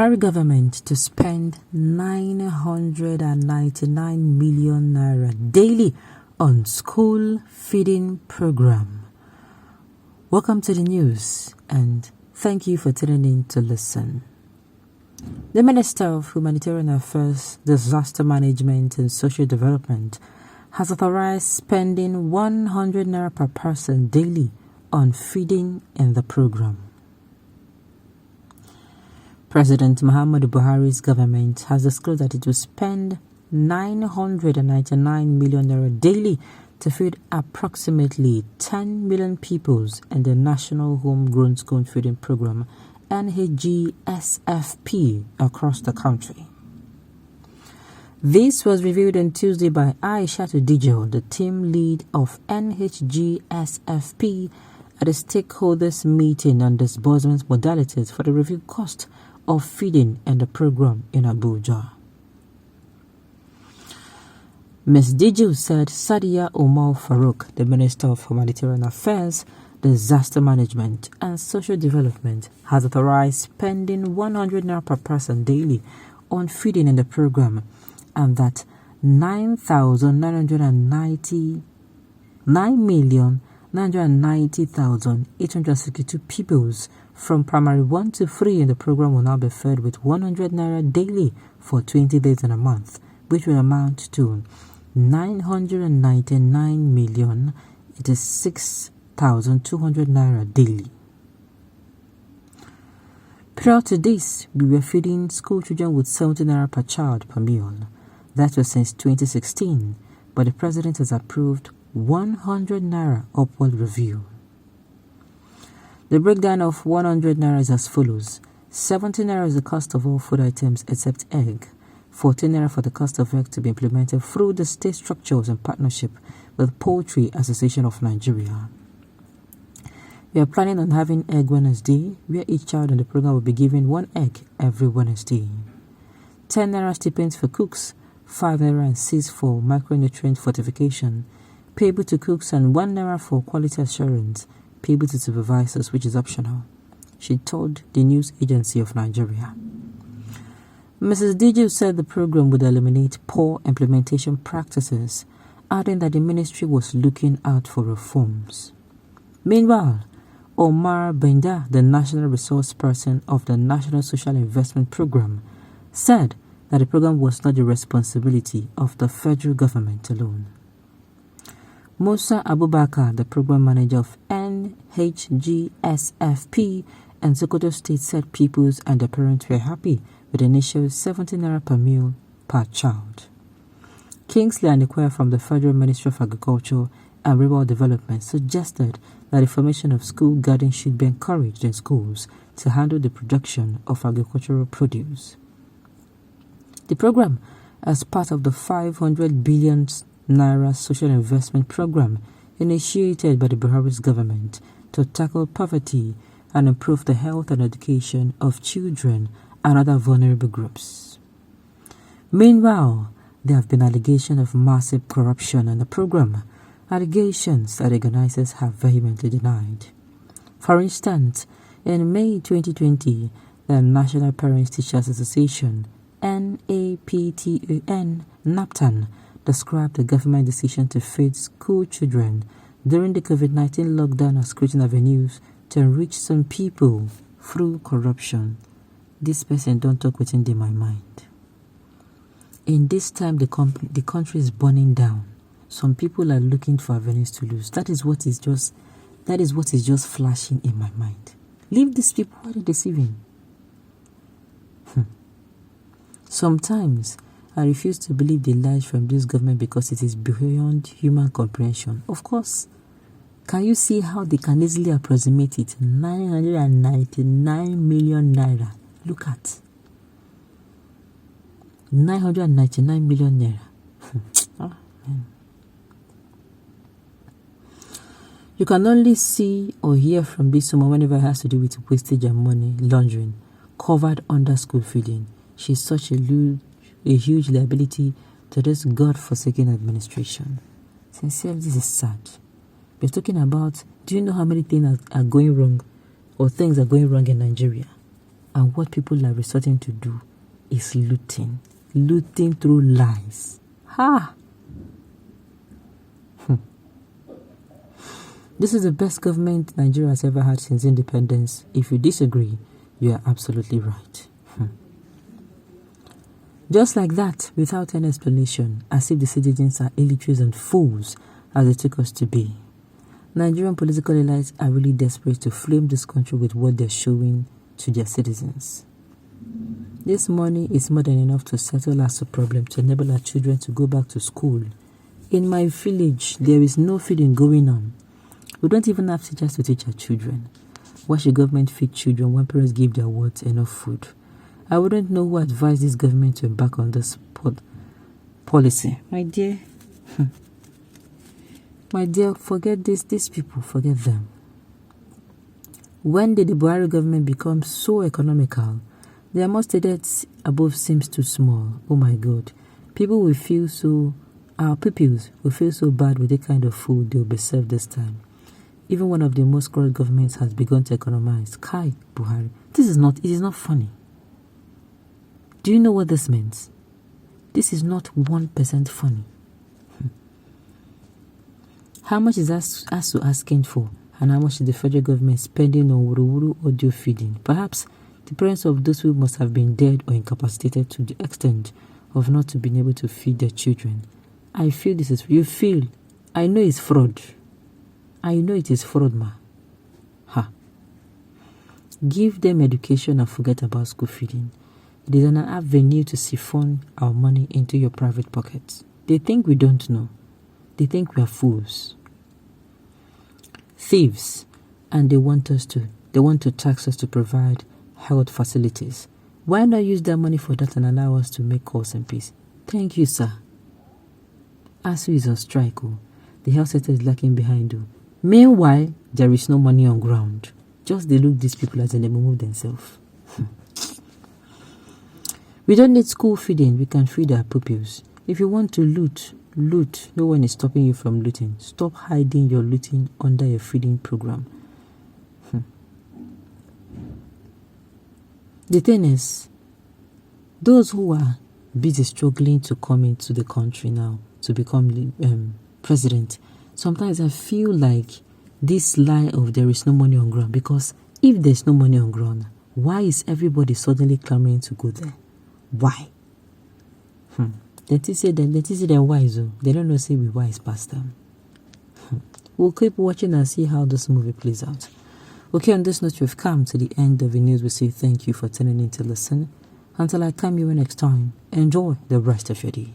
Buhari government to spend 999 million naira daily on school feeding program. Welcome to the news and thank you for tuning in to listen. The Minister of Humanitarian Affairs, Disaster Management and Social Development has authorized spending 100 naira per person daily on feeding in the program. President Muhammadu Buhari's government has disclosed that it will spend 999 million naira daily to feed approximately 10 million pupils in the National Homegrown School Feeding Program (NHGSFP) across the country. This was revealed on Tuesday by Aisha Dijo, the team lead of NHGSFP, at a stakeholders meeting on disbursement modalities for the review cost of feeding in the program in Abuja. Ms. Diju said Sadia Omar Farouk, the Minister of Humanitarian Affairs, Disaster Management and Social Development, has authorized spending 100 naira per person daily on feeding in the program, and that 9,990,862 pupils from primary 1 to 3 in the program will now be fed with 100 naira daily for 20 days in a month, which will amount to 999,086,200 naira daily. Prior to this, we were feeding school children with 70 naira per child per meal. That was since 2016, but the President has approved 100 naira upward review. The breakdown of 100 naira is as follows: 70 naira is the cost of all food items except egg, 14 naira for the cost of egg to be implemented through the state structures in partnership with Poultry Association of Nigeria. We are planning on having Egg Wednesday, where each child in the program will be given 1 egg every Wednesday. 10 naira stipends for cooks, 5 naira and 6 for micronutrient fortification, payable to cooks, and 1 naira for quality assurance, payable to supervisors, which is optional, she told the news agency of Nigeria. Mrs. Diju said the program would eliminate poor implementation practices, adding that the ministry was looking out for reforms. Meanwhile, Omar Benda, the national resource person of the National Social Investment Program, said that the program was not the responsibility of the federal government alone. Musa Abubakar, the program manager of NHGSFP and Sokoto State, said pupils and their parents were happy with the initial 70 naira per meal per child. Kingsley Anikwe from the Federal Ministry of Agriculture and Rural Development suggested that the formation of school gardens should be encouraged in schools to handle the production of agricultural produce. The program, as part of the 500 billion naira social investment program initiated by the Buhari's government to tackle poverty and improve the health and education of children and other vulnerable groups. Meanwhile, there have been allegations of massive corruption in the program, allegations that organizers have vehemently denied. For instance, in May 2020, the National Parents Teachers Association, NAPTAN, described the government decision to feed school children during the COVID-19 lockdown as creating avenues to enrich some people through corruption. This person don't talk within my mind. In this time, the country is burning down. Some people are looking for avenues to lose. That is what is just flashing in my mind. Leave these people. Why are they deceiving? Sometimes I refuse to believe the lies from this government because it is beyond human comprehension. Of course, can you see how they can easily approximate it? 999 million naira. Look at 999 million naira. You can only see or hear from this woman whenever it has to do with wastage and money laundering covered under school feeding. She's such a huge liability to this God-forsaken administration. Sincerely, this is sad. We're talking about, do you know how many things are going wrong or things are going wrong in Nigeria? And what people are resorting to do is looting. Looting through lies. Ha! This is the best government Nigeria has ever had since independence. If you disagree, you are absolutely right. Just like that, without any explanation, as if the citizens are illiterates and fools as they took us to be. Nigerian political elites are really desperate to flame this country with what they're showing to their citizens. This money is more than enough to settle our problem, to enable our children to go back to school. In my village, there is no feeding going on. We don't even have teachers to teach our children. Why should government feed children when parents give their wards enough food? I wouldn't know who advised this government to embark on this policy. My dear, forget these people, forget them. When did the Buhari government become so economical? The amount of debts above seems too small. Oh my God. Our pupils will feel so bad with the kind of food they will be served this time. Even one of the most corrupt governments has begun to economize. Kai, Buhari. It is not funny. Do you know what this means? This is not 1% funny. How much is ASU asking for? And how much is the federal government spending on wuru audio feeding? Perhaps the parents of those who must have been dead or incapacitated to the extent of not to being able to feed their children. I feel this is... You feel... I know it's fraud. I know it is fraud, ma. Ha. Give them education and forget about school feeding. It is an avenue to siphon our money into your private pockets. They think we don't know. They think we are fools. Thieves. And they want to tax us to provide health facilities. Why not use that money for that and allow us to make calls in peace? Thank you, sir. ASU is on strike. The health sector is lacking behind. Meanwhile, there is no money on ground. Just they look these people as they move themselves. We don't need school feeding. We can feed our pupils. If you want to loot. No one is stopping you from looting. Stop hiding your looting under your feeding program. The thing is, those who are busy struggling to come into the country now to become president, sometimes I feel like this lie of there is no money on ground, because if there's no money on ground, why is everybody suddenly clamoring to go there? Why? Let us say they're wise. They don't know say we wise past them. We'll keep watching and see how this movie plays out. Okay, on this note, we've come to the end of the news. We say thank you for tuning in to listen. Until I come your next time, enjoy the rest of your day.